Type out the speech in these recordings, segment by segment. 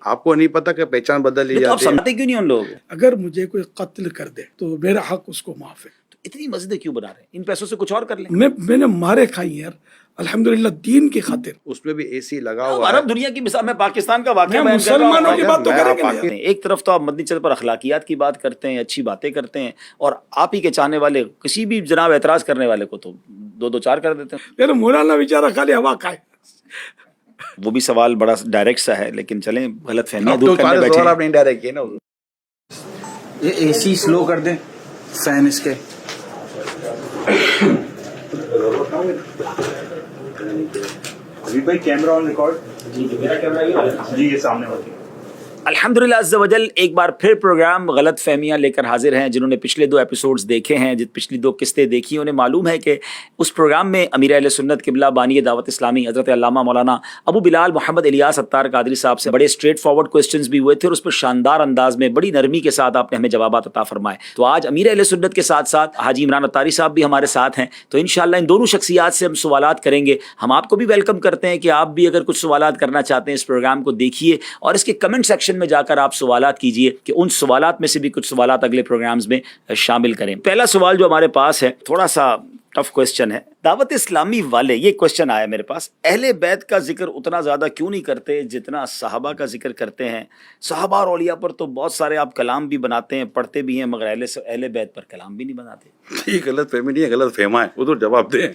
آپ کو نہیں پتا کہ پہچان بدل لی تو آپ جاتی ہے. سمجھتے کیوں نہیں ان لوگوں کو؟ اگر مجھے کوئی قتل کر دے تو میرا حق اس کو معاف ہے. تو اتنی مسجدیں کیوں بنا رہے ہیں؟ ان پیسوں سے کچھ اور کر لیں. میں نے مارے کھائی یار الحمدللہ دین کی خاطر. اس میں بھی اے سی لگا ہوا ہے. عرب دنیا کی مثال، میں پاکستان کا واقعہ میں بیان کر رہا ہوں. مسلمانوں کی بات تو میں کریں آپ گے نا یار. ایک طرف تو آپ مدنی چل پر اخلاقیات کی بات کرتے ہیں، اچھی باتیں کرتے ہیں، اور آپ ہی کے چاہنے والے کسی بھی جناب اعتراض کرنے والے کو تو دو چار کر دیتے ہیں. میرا مولانا بیچارہ خالی ہوا کھائے. وہ بھی سوال بڑا ڈائریکٹ سا ہے، لیکن چلیں غلط فہمیاں اب تو دور کرنے سارے بیٹھے سوال ہیں. آپ نے انڈائریکٹ کیے نا. یہ اے سی سلو کر دیں، فین اس کے. ابھی بھائی کیمرہ آن ریکارڈ. جی میرا کیمرہ جی یہ سامنے ہوتی ہے. الحمدللہ عز وجل ایک بار پھر پروگرام غلط فہمیاں لے کر حاضر ہیں. جنہوں نے پچھلے 2 ایپیسوڈز دیکھے ہیں، پچھلی 2 قسطیں دیکھی، انہیں معلوم ہے کہ اس پروگرام میں امیر اہل سنت قبلہ بانی دعوت اسلامی حضرت علامہ مولانا ابو بلال محمد الیاس اتار قادری صاحب سے بڑے اسٹریٹ فارورڈ کوسچنز بھی ہوئے تھے، اور اس پر شاندار انداز میں بڑی نرمی کے ساتھ آپ نے ہمیں جوابات عطا فرمائے. تو آج امیر اہل سنت کے ساتھ ساتھ حاجی عمران اتاری صاحب بھی ہمارے ساتھ ہیں. تو انشاءاللہ ان دونوں شخصیات سے ہم سوالات کریں گے. ہم آپ کو بھی ویلکم کرتے ہیں کہ آپ بھی اگر کچھ سوالات کرنا چاہتے ہیں اس پروگرام کو دیکھیے، اور اس کے کمنٹ سیکشن میں جا کر آپ سوالات کیجئے کہ ان سوالات میں سے بھی کچھ سوالات اگلے پروگرامز میں شامل کریں. پہلا سوال جو ہمارے پاس ہے تھوڑا سا ٹف کوسچن ہے. دعوت اسلامی والے، یہ کوسچن آیا میرے پاس، اہل بیت کا ذکر اتنا زیادہ کیوں نہیں کرتے جتنا صحابہ کا ذکر کرتے ہیں؟ صحابہ اور اولیاء پر تو بہت سارے آپ کلام بھی بناتے ہیں، پڑھتے بھی ہیں، مگر اہل بیت پر کلام بھی نہیں بناتے. یہ غلط فہمی نہیں ہے، غلط فہما ہے. وہ تو جواب دیں.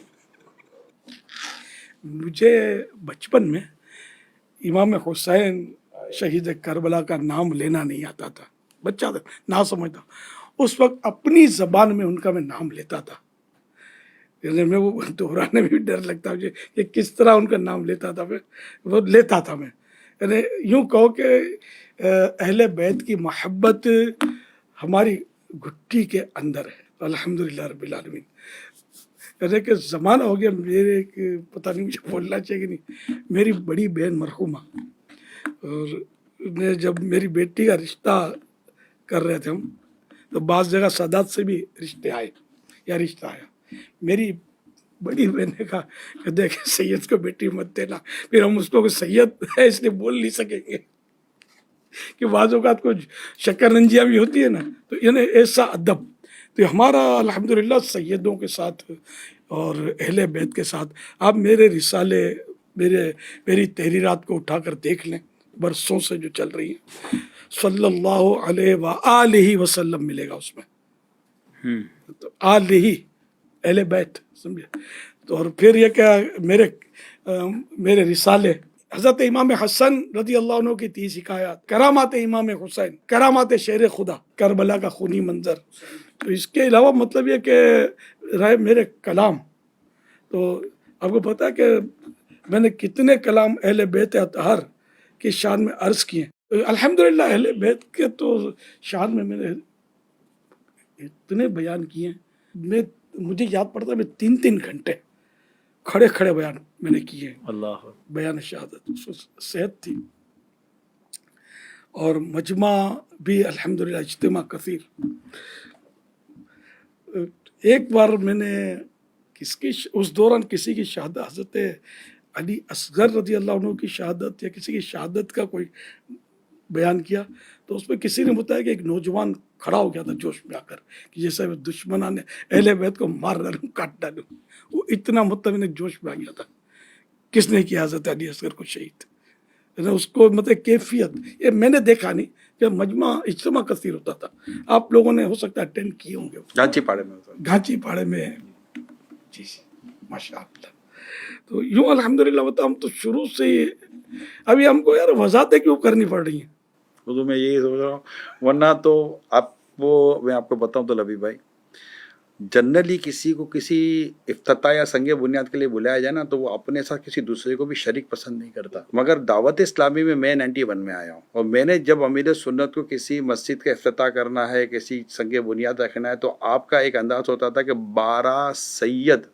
مجھے بچپن میں امام حسین شہید کربلا کا نام لینا نہیں آتا تھا. بچہ تھا، نہ سمجھتا. اس وقت اپنی زبان میں ان کا میں نام لیتا تھا. یعنی میں وہ دہرانے میں بھی ڈر لگتا مجھے کہ کس طرح ان کا نام لیتا تھا. وہ لیتا تھا میں. یعنی یوں کہو کہ اہل بیت کی محبت ہماری گھٹی کے اندر ہے. الحمدللہ رب العالمین. یعنی کہ زمانہ ہو گیا میرے، پتہ نہیں مجھے بولنا چاہیے کہ نہیں، میری بڑی بہن مرحومہ، اور جب میری بیٹی کا رشتہ کر رہے تھے ہم، تو بعض جگہ سادات سے بھی رشتے آئے یا رشتہ آیا. میری بڑی بہن نے کہا کہ دیکھ سید کو بیٹی مت دینا. پھر ہم اس کو سید ہے اس لیے بول نہیں سکیں گے کہ بعض اوقات کچھ شکر رنجیاں بھی ہوتی ہے نا. تو یعنی ایسا ادب تو ہمارا الحمدللہ سیدوں کے ساتھ اور اہل بیت کے ساتھ. آپ میرے رسالے، میری تحریرات کو اٹھا کر دیکھ لیں، برسوں سے جو چل رہی ہیں، صلی اللہ علیہ وآلہ وسلم ملے گا اس میں. تو آلہ اہل بیت سمجھے. تو اور پھر یہ کہ میرے رسالے حضرت امام حسن رضی اللہ عنہ کی 30 حکایات، کرامات امام حسین، کرامات شیر خدا، کربلا کا خونی منظر. تو اس کے علاوہ مطلب یہ کہ رہے میرے کلام، تو آپ کو پتا ہے کہ میں نے کتنے کلام اہل بیت اطہار کی شان میں عرض کیے. الحمدللہ اہل بیت کے تو شان میں نے اتنے بیان کیے ہیں. مجھے یاد پڑتا ہے میں 3 گھنٹے کھڑے بیان میں نے کیے ہیں. اللہ بیان شہادت، صحت تھی. اور مجمع بھی الحمدللہ، اجتماع کثیر. ایک بار میں نے اس دوران کسی کی شہادت، حضرت علی اصغر رضی اللہ عنہ کی شہادت یا کسی کی شہادت کا کوئی بیان کیا، تو اس میں کسی نے بتایا کہ ایک نوجوان کھڑا ہو گیا تھا جوش میں آ کر کہ جیسے دشمنان نے اہل بیت کو مار ڈالوں، کاٹ ڈالوں. وہ اتنا مطلب جوش میں آ گیا تھا. کس نے کیا حضرت علی اصغر کو شہید؟ اس کو مطلب کیفیت یہ میں نے دیکھا نہیں کہ مجمع اجتماع کثیر ہوتا تھا. آپ لوگوں نے ہو سکتا ہے اٹینڈ کیے ہوں گے. جانچی پاڑے میں گھانچی پاڑے میں. جی ماشاء اللہ. تو یوں الحمدللہ بتا، ہم تو شروع سے ہی ابھی ہم کو یار وضاحتیں کیوں کرنی پڑ رہی ہیں. اردو میں یہی سوچ رہا ہوں. ورنہ تو میں آپ کو بتاؤں تو لبی بھائی، جنرلی کسی کو کسی افتتاح یا سنگ بنیاد کے لیے بلایا جائے نا، تو وہ اپنے ساتھ کسی دوسرے کو بھی شریک پسند نہیں کرتا. مگر دعوت اسلامی میں 91 میں آیا ہوں، اور میں نے جب امیر سنت کو کسی مسجد کا افتتاح کرنا ہے، کسی سنگ بنیاد رکھنا ہے، تو آپ کا ایک انداز ہوتا تھا کہ 12 سید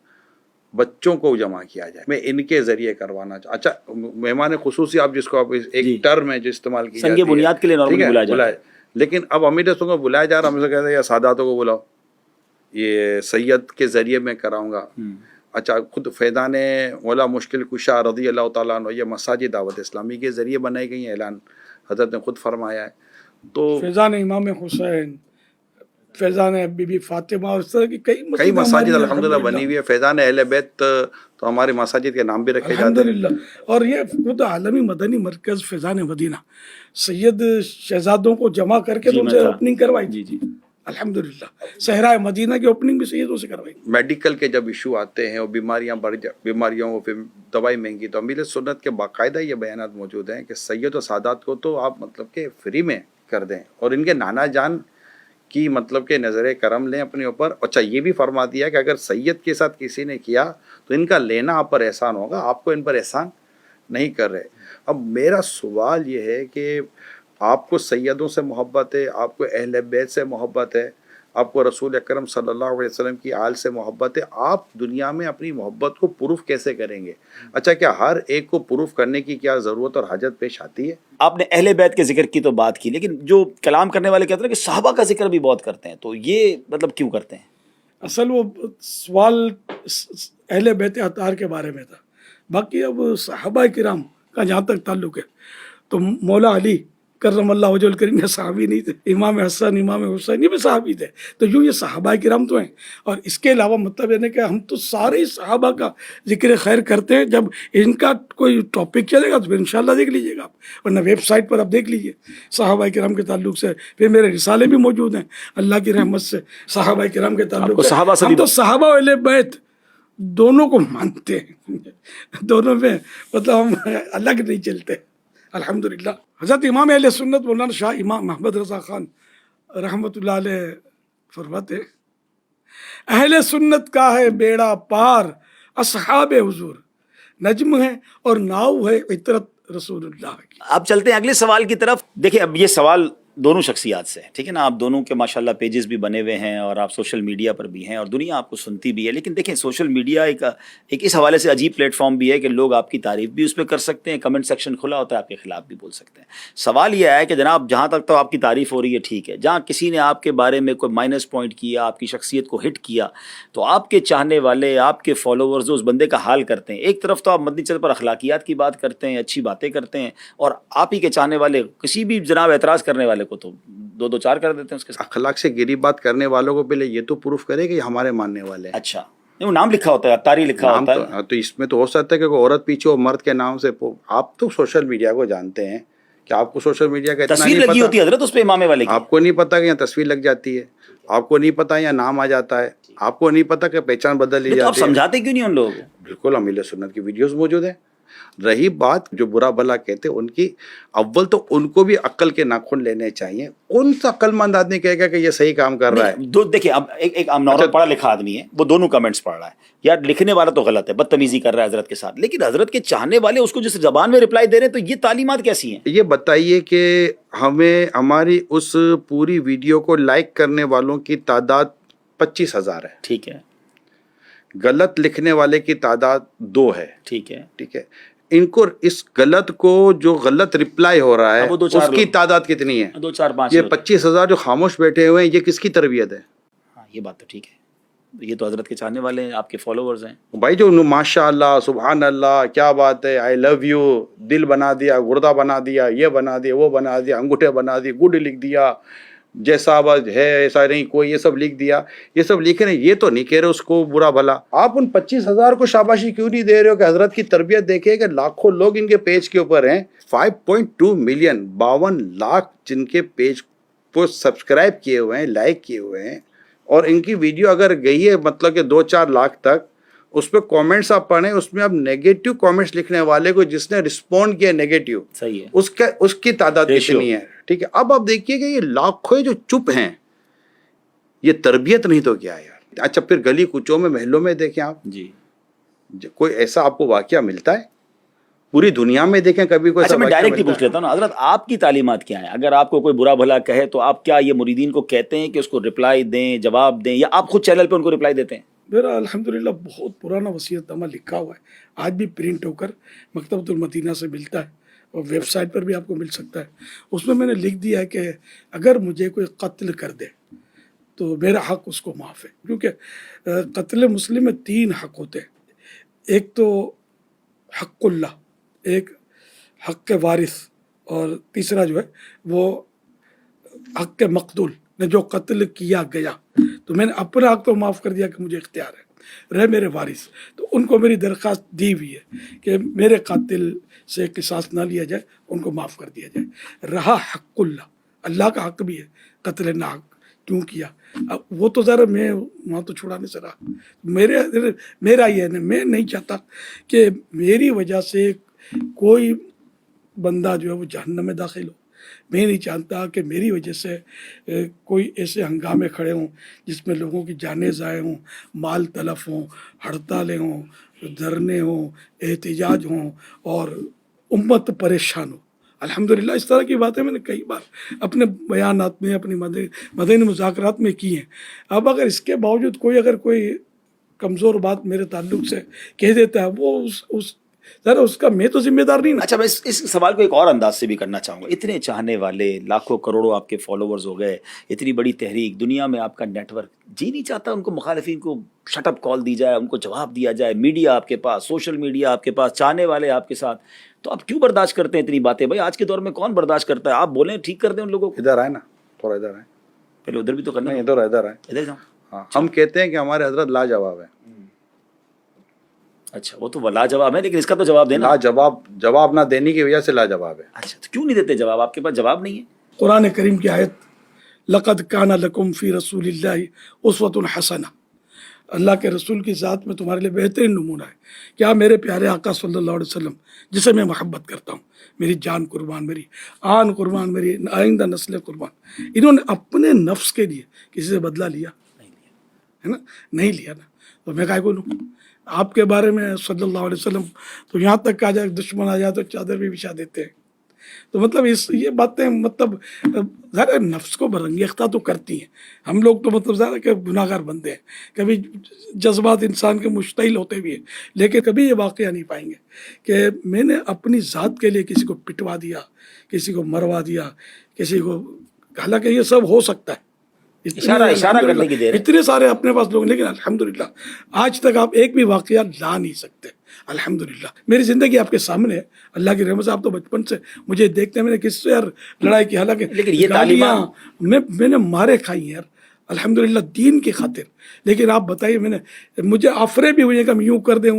بچوں کو جمع کیا جائے، میں ان کے ذریعے کروانا چاہتا. اچھا، مہمان خصوصی آپ جس کو آپ ایک ٹرم ہے جو استعمال کی جاتی ہے، سنگ بنیاد کے لیے نارملی بلایا جاتا ہے. لیکن اب امیر سنت کو بلایا جا رہا، ہم سے کہتے ہیں یا ساداتوں کو بلاؤ، یہ سید کے ذریعے میں کراؤں گا. اچھا، خود فیضان مولا مشکل کشا رضی اللہ تعالیٰ عنہ، یہ مساجد دعوت اسلامی کے ذریعے بنائی گئی ہیں، اعلان حضرت نے خود فرمایا ہے. تو فیضان امام حسین، فیضان بی بی فاطمہ اور اس طرح کی کئی مساجد ہماری الحمدللہ بنی ہوئی ہے. فیضان اہل بیت تو ہمارے مساجد کے نام بھی رکھے جاتے ہیں. الحمدللہ. اور یہ خود عالمی مدنی مرکز فیضان مدینہ سید شہزادوں کو جمع کر کے جی، تو ان میں سے تھا. اوپننگ کروائی. جی جی. الحمدللہ صحرائے مدینہ کی اوپننگ بھی سیدوں سے کروائی. میڈیکل کے جب ایشو آتے ہیں اور بیماریوں کو پھر دوائی مہنگی، تو امیر سنت کے باقاعدہ یہ بیانات موجود ہیں کہ سید و سادات کو تو آپ مطلب کہ فری میں کر دیں، اور ان کے نانا جان کی مطلب کہ نظر کرم لیں اپنے اوپر. اچھا یہ بھی فرما دیا کہ اگر سید کے ساتھ کسی نے کیا تو ان کا لینا آپ پر احسان ہوگا، آپ کو ان پر احسان نہیں کر رہے. اب میرا سوال یہ ہے کہ آپ کو سیدوں سے محبت ہے، آپ کو اہل بیت سے محبت ہے، آپ کو رسول اکرم صلی اللہ علیہ وسلم کی آل سے محبت ہے، آپ دنیا میں اپنی محبت کو پروف کیسے کریں گے؟ اچھا کیا ہر ایک کو پروف کرنے کی کیا ضرورت اور حاجت پیش آتی ہے؟ آپ نے اہل بیت کے ذکر کی تو بات کی، لیکن جو کلام کرنے والے کہتے ہیں کہ صحابہ کا ذکر بھی بہت کرتے ہیں، تو یہ مطلب کیوں کرتے ہیں؟ اصل وہ سوال اہل بیت اطہار کے بارے میں تھا. باقی اب صحابہ کرام کا جہاں تک تعلق ہے تو مولا علی کرم اللہ وجہ الکریم یہ صحابی نہیں تھے، امام حسن امام حسین یہ بھی صحابی تھے. تو یوں یہ صحابہ کرام تو ہیں. اور اس کے علاوہ مطلب یہ ہے کہ ہم تو سارے صحابہ کا ذکر خیر کرتے ہیں. جب ان کا کوئی ٹاپک چلے گا تو پھر انشاءاللہ دیکھ لیجیے گا آپ، ورنہ ویب سائٹ پر آپ دیکھ لیجیے صحابہ کرام کے تعلق سے. پھر میرے رسالے بھی موجود ہیں اللہ کی رحمت سے صحابہ کرام کے آپ کو تعلق سے. صحابہ سے ہم بھی تو صحابہ اہل بیت دونوں کو مانتے ہیں، دونوں میں مطلب ہم الگ نہیں چلتے الحمدللہ. حضرت امام اہل سنت مولانا شاہ امام محمد رضا خان رحمۃ اللہ علیہ فرماتے ہیں اہل سنت کا ہے بیڑا پار اصحاب حضور، نجم ہے اور ناؤ ہے عطرت رسول اللہ کی. اب چلتے ہیں اگلے سوال کی طرف. دیکھیں اب یہ سوال دونوں شخصیات سے ہے، ٹھیک ہے نا. آپ دونوں کے ماشاءاللہ پیجز بھی بنے ہوئے ہیں اور آپ سوشل میڈیا پر بھی ہیں اور دنیا آپ کو سنتی بھی ہے. لیکن دیکھیں سوشل میڈیا ایک اس حوالے سے عجیب پلیٹ فارم بھی ہے کہ لوگ آپ کی تعریف بھی اس پہ کر سکتے ہیں، کمنٹ سیکشن کھلا ہوتا ہے، آپ کے خلاف بھی بول سکتے ہیں. سوال یہ ہے کہ جناب جہاں تک تو آپ کی تعریف ہو رہی ہے ٹھیک ہے، جہاں کسی نے آپ کے بارے میں کوئی مائنس پوائنٹ کیا، آپ کی شخصیت کو ہٹ کیا، تو آپ کے چاہنے والے، آپ کے فالوورز اس بندے کا حال کرتے ہیں. ایک طرف تو آپ مدنی چل پر اخلاقیات کی بات کرتے ہیں، اچھی باتیں کرتے ہیں، اور آپ ہی کے چاہنے والے کسی بھی جناب اعتراض کرنے والے کو تو دو چار کر دیتے ہیں اس کے ساتھ. اخلاق سے گری بات کرنے والوں کو پہلے یہ تو پروف کرے کہ یہ ہمارے ماننے والے ہیں. اچھا نہیں وہ نام لکھا ہوتا ہے، اتاری لکھا نام ہوتا ہے. تو اس میں تو ہو سکتا ہے کہ کوئی عورت پیچھے اور مرد کے نام سے آپ تو سوشل میڈیا کو جانتے ہیں کہ آپ کو سوشل میڈیا کا اتنا تصویر نہیں لگی ہوتی ہے پتا. حضرت اس پہ امام والے کی. آپ کو نہیں پتا کہ یہاں تصویر لگ جاتی ہے، آپ کو نہیں پتا یہاں نام آ جاتا ہے، آپ کو نہیں پتا کہ پہچان بدل لی تو آپ جاتی ہے. سمجھاتے کیوں نہیں ان لوگوں کو؟ بالکل امیل سنت کی ویڈیوز موجود ہیں. رہی بات جو برا بھلا کہتے ان کی، اول تو ان کو بھی عقل کے ناخن لینے چاہیے. کون سا عقل مند آدمی کہے گا کہ یہ صحیح کام کر رہا ہے؟ دیکھیں اب ایک نارمل پڑھا لکھا آدمی ہے، وہ دونوں کمنٹس پڑھ رہا ہے، یار لکھنے والا تو غلط ہے، بدتمیزی کر رہا ہے حضرت کے ساتھ، لیکن حضرت کے چاہنے والے اس کو جس زبان میں رپلائی دے رہے ہیں، تو یہ تعلیمات کیسی ہیں؟ یہ بتائیے کہ ہمیں ہماری اس پوری ویڈیو کو لائک کرنے والوں کی تعداد 25,000 ہے. ٹھیک ہے، غلط لکھنے والے کی تعداد 2 ہے. ٹھیک ہے. ٹھیک ہے، ان کو اس غلط کو جو غلط رپلائی ہو رہا ہے اب وہ دو چار اس کی لوگ، تعداد کتنی ہے؟ 2 4 5 یہ 25,000 جو خاموش بیٹھے ہوئے ہیں، یہ کس کی تربیت ہے؟ ہاں یہ بات تو ٹھیک ہے، یہ تو حضرت کے چاہنے والے ہیں، آپ کے فالوورز ہیں. بھائی جو ماشاء اللہ سبحان اللہ کیا بات ہے، آئی لو یو، دل بنا دیا، گردہ بنا دیا، یہ بنا دیا، وہ بنا دیا، انگوٹھے بنا دی، گڈ لکھ دیا، جیسا بس ہے ایسا نہیں کوئی، یہ سب لکھ دیا. یہ سب لکھ رہے ہیں، یہ تو نہیں کہہ رہے اس کو برا بھلا. آپ ان 25,000 کو شاباشی کیوں نہیں دے رہے ہو کہ حضرت کی تربیت دیکھیں کہ لاکھوں لوگ ان کے پیج کے اوپر ہیں. 5.2 ملین 52 لاکھ جن کے پیج کو سبسکرائب کیے ہوئے ہیں، لائک کیے ہوئے ہیں، اور ان کی ویڈیو اگر گئی ہے مطلب کہ 2-4 لاکھ تک، اس پہ کامنٹس آپ پڑھیں، اس میں اب نیگیٹو کامنٹس لکھنے والے کو جس نے رسپونڈ کیا نیگیٹو، صحیح ہے. اس کی تعداد Ratio. کتنی ہے؟ ٹھیک ہے، اب آپ دیکھیے کہ یہ لاکھوں جو چپ ہیں، یہ تربیت نہیں تو کیا یار. اچھا پھر گلی کوچوں میں محلوں میں دیکھیں آپ، جی کوئی ایسا آپ کو واقعہ ملتا ہے؟ پوری دنیا میں دیکھیں کبھی کوئی ایسا اچھا میں واقعہ ڈائریکٹلی ملتا پوچھ ہے؟ لیتا ہوں نا حضرت، آپ کی تعلیمات کیا ہیں؟ اگر آپ کو کوئی برا بھلا کہے تو آپ کیا یہ مریدین کو کہتے ہیں کہ اس کو رپلائی دیں، جواب دیں، یا آپ خود چینل پہ ان کو رپلائی دیتے ہیں؟ میرا الحمدللہ بہت پرانا وصیت نامہ لکھا ہوا ہے، آج بھی پرنٹ ہو کر مکتبۃ المدینہ سے ملتا ہے اور ویب سائٹ پر بھی آپ کو مل سکتا ہے. اس میں نے لکھ دیا ہے کہ اگر مجھے کوئی قتل کر دے تو میرا حق اس کو معاف ہے. کیونکہ قتل مسلم میں 3 حق ہوتے ہیں. ایک تو حق اللہ، ایک حق وارث، اور تیسرا جو ہے وہ حق مقتول نے جو قتل کیا گیا تو میں نے اپنا حق تو معاف کر دیا کہ مجھے اختیار ہے، رہے میرے وارث، تو ان کو میری درخواست دی ہوئی ہے کہ میرے قاتل سے قصاص نہ لیا جائے، ان کو معاف کر دیا جائے۔ رہا حق اللہ کا حق بھی ہے، قتل ناحق کیوں کیا، اب وہ تو ذرا میں وہاں تو چھڑانے سے رہا، میرا یہ ہے، میں نہیں چاہتا کہ میری وجہ سے کوئی بندہ جو ہے وہ جہنم میں داخل ہو، میں نہیں چاہتا کہ میری وجہ سے کوئی ایسے ہنگامے کھڑے ہوں جس میں لوگوں کی جانیں ضائع ہوں، مال تلف ہوں، ہڑتالیں ہوں، دھرنے ہوں، احتجاج ہوں اور امت پریشان ہو۔ الحمدللہ اس طرح کی باتیں میں نے کئی بار اپنے بیانات میں، اپنی مدنی مذاکرات میں کی ہیں۔ اب اگر اس کے باوجود اگر کوئی کمزور بات میرے تعلق سے کہہ دیتا ہے، وہ ذرا اس کا میں تو ذمہ دار نہیں نا۔ اچھا، میں اس سوال کو ایک اور انداز سے بھی کرنا چاہوں گا۔ اتنے چاہنے والے، لاکھوں کروڑوں آپ کے فالوورز ہو گئے، اتنی بڑی تحریک، دنیا میں آپ کا نیٹ ورک، جی نہیں چاہتا ان کو مخالفین کو شٹ اپ کال دی جائے، ان کو جواب دیا جائے، میڈیا آپ کے پاس، سوشل میڈیا آپ کے پاس، چاہنے والے آپ کے ساتھ، تو آپ کیوں برداشت کرتے ہیں اتنی باتیں؟ بھائی آج کے دور میں کون برداشت کرتا ہے؟ آپ بولیں، ٹھیک کر دیں ان لوگوں کو۔ ادھر آئے نا، تھوڑا ادھر آئے، پہلے ادھر بھی تو کرنا نہیں ہے، ادھر آئے۔ ادھر جاؤں۔ ہاں، ہم کہتے ہیں کہ ہمارے حضرت لاجواب ہیں۔ اچھا، وہ تو لاجواب ہے، لیکن اس کا تو جواب دینا۔ جواب نہ دینے کی وجہ سے لاجواب ہے۔ اچھا، تو کیوں نہیں دیتے جواب؟ آپ کے پاس جواب نہیں ہے؟ قرآن کریم کی آیت لقد کان لکم فی رسول اللہ اسوۃ حسنہ، اللہ کے رسول کی ذات میں تمہارے لیے بہترین نمونہ ہے۔ کیا میرے پیارے آقا صلی اللہ علیہ وسلم جسے میں محبت کرتا ہوں، میری جان قربان، میری آن قربان، میری آئندہ نسل قربان، انہوں نے اپنے نفس کے لیے کسی سے بدلہ لیا ہے نا؟ نہیں لیا نا، تو میں کہا بولوں آپ کے بارے میں صلی اللہ علیہ وسلم، تو یہاں تک کہا جائے دشمن آ جائے تو چادر بھی بچھا دیتے ہیں۔ تو مطلب یہ باتیں مطلب ذرا نفس کو برانگیختہ تو کرتی ہیں۔ ہم لوگ تو مطلب ذرا کہ گناہ گار بندے ہیں، کبھی جذبات انسان کے مشتعل ہوتے بھی ہیں، لیکن کبھی یہ واقعہ نہیں پائیں گے کہ میں نے اپنی ذات کے لیے کسی کو پٹوا دیا، کسی کو مروا دیا، کسی کو، حالانکہ یہ سب ہو سکتا ہے، اشارہ کرنے کی دیر ہے۔ اتنے سارے اپنے پاس لوگ، لیکن الحمدللہ آج تک آپ ایک بھی واقعہ لا نہیں سکتے۔ الحمدللہ میری زندگی آپ کے سامنے ہے، اللہ کی رحمت سے۔ آپ تو بچپن سے مجھے دیکھتے ہیں، میں نے کس سے یار لڑائی کی، حالانکہ لیکن یہ گالیاں میں نے مارے کھائی ہیں یار الحمدللہ دین کی خاطر، لیکن آپ بتائیے، مجھے آفرے بھی ہوئی ہیں کہ ہم یوں کر دیں،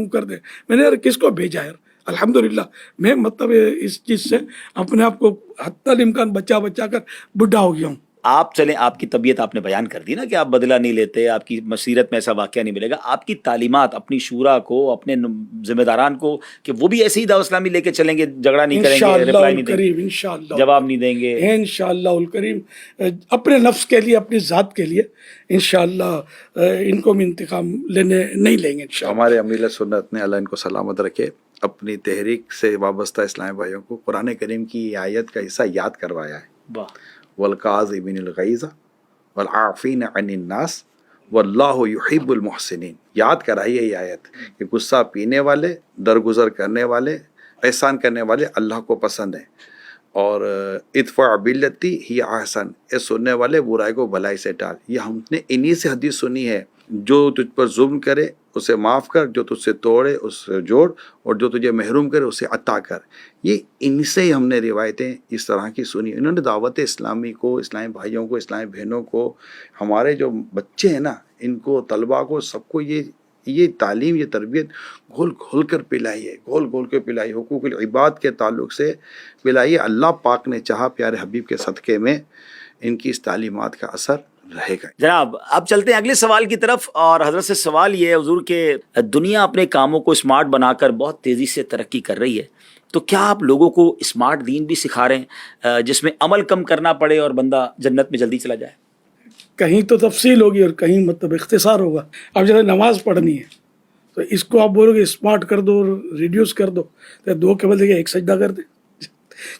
میں نے یار کس کو بھیجا یار؟ الحمدللہ میں مطلب اس چیز سے اپنے آپ کو حتی الامکان بچا کر بڈھا ہو گیا ہوں۔ آپ چلیں، آپ کی طبیعت آپ نے بیان کر دی نا کہ آپ بدلہ نہیں لیتے، آپ کی مسیرت میں ایسا واقعہ نہیں ملے گا۔ آپ کی تعلیمات اپنی شورا کو، اپنے ذمہ داران کو، کہ وہ بھی ایسے ہی دعوت اسلامی لے کے چلیں گے، جھگڑا نہیں کریں گے، ریپلائی نہیں دیں گے، جواب نہیں دیں گے، انشاءاللہ الکریم، اپنے نفس کے لیے، اپنی ذات کے لیے انشاءاللہ ان کو ہم انتقام نہیں لیں گے انشاءاللہ۔ ہمارے امیر سنت نے، اللہ ان کو سلامت رکھے، اپنی تحریک سے وابستہ اسلام بھائیوں کو قرآن کریم کی آیت کا حصہ یاد کروایا ہے۔ واہ، والکاظمین الغیظ والعافین عن الناس واللہ یحب المحسنین، یاد کرائی ہے یہ آیت کہ غصہ پینے والے، درگزر کرنے والے، احسان کرنے والے اللہ کو پسند ہیں، اور ادفع بالتی ہی احسن، اے سننے والے برائی کو بھلائی سے ٹال۔ یہ ہم نے انہی سے حدیث سنی ہے، جو تجھ پر ظلم کرے اسے معاف کر، جو تجھ سے توڑے اس سے جوڑ، اور جو تجھے محروم کرے اسے عطا کر۔ یہ ان سے ہی ہم نے روایتیں اس طرح کی سنی۔ انہوں نے دعوت اسلامی کو، اسلامی بھائیوں کو، اسلامی بہنوں کو، ہمارے جو بچے ہیں نا، ان کو، طلباء کو، سب کو یہ تعلیم، یہ تربیت گھول گھول کر پلائی ہے، گھول گھول کر پلائی، حقوق العباد کے تعلق سے پلائی ہے۔ اللہ پاک نے چاہا پیارے حبیب کے صدقے میں ان کی اس تعلیمات کا اثر رہے گا۔ جناب اب چلتے ہیں اگلے سوال کی طرف، اور حضرت سے سوال یہ ہے حضور کہ دنیا اپنے کاموں کو اسمارٹ بنا کر بہت تیزی سے ترقی کر رہی ہے، تو کیا آپ لوگوں کو اسمارٹ دین بھی سکھا رہے ہیں جس میں عمل کم کرنا پڑے اور بندہ جنت میں جلدی چلا جائے؟ کہیں تو تفصیل ہوگی اور کہیں مطلب اختصار ہوگا۔ اب جیسے نماز پڑھنی ہے تو اس کو آپ بولو گے اسمارٹ کر دو اور ریڈیوس کر دو، تو 2 کے بدلے 1 سجدہ کر دیں،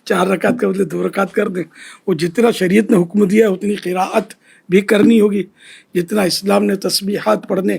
4 رکعت کے بدلے 2 رکعت کر دیں۔ وہ جتنا شریعت نے حکم دیا ہے اتنی قراءت بھی کرنی ہوگی، جتنا اسلام نے تسبیحات پڑھنے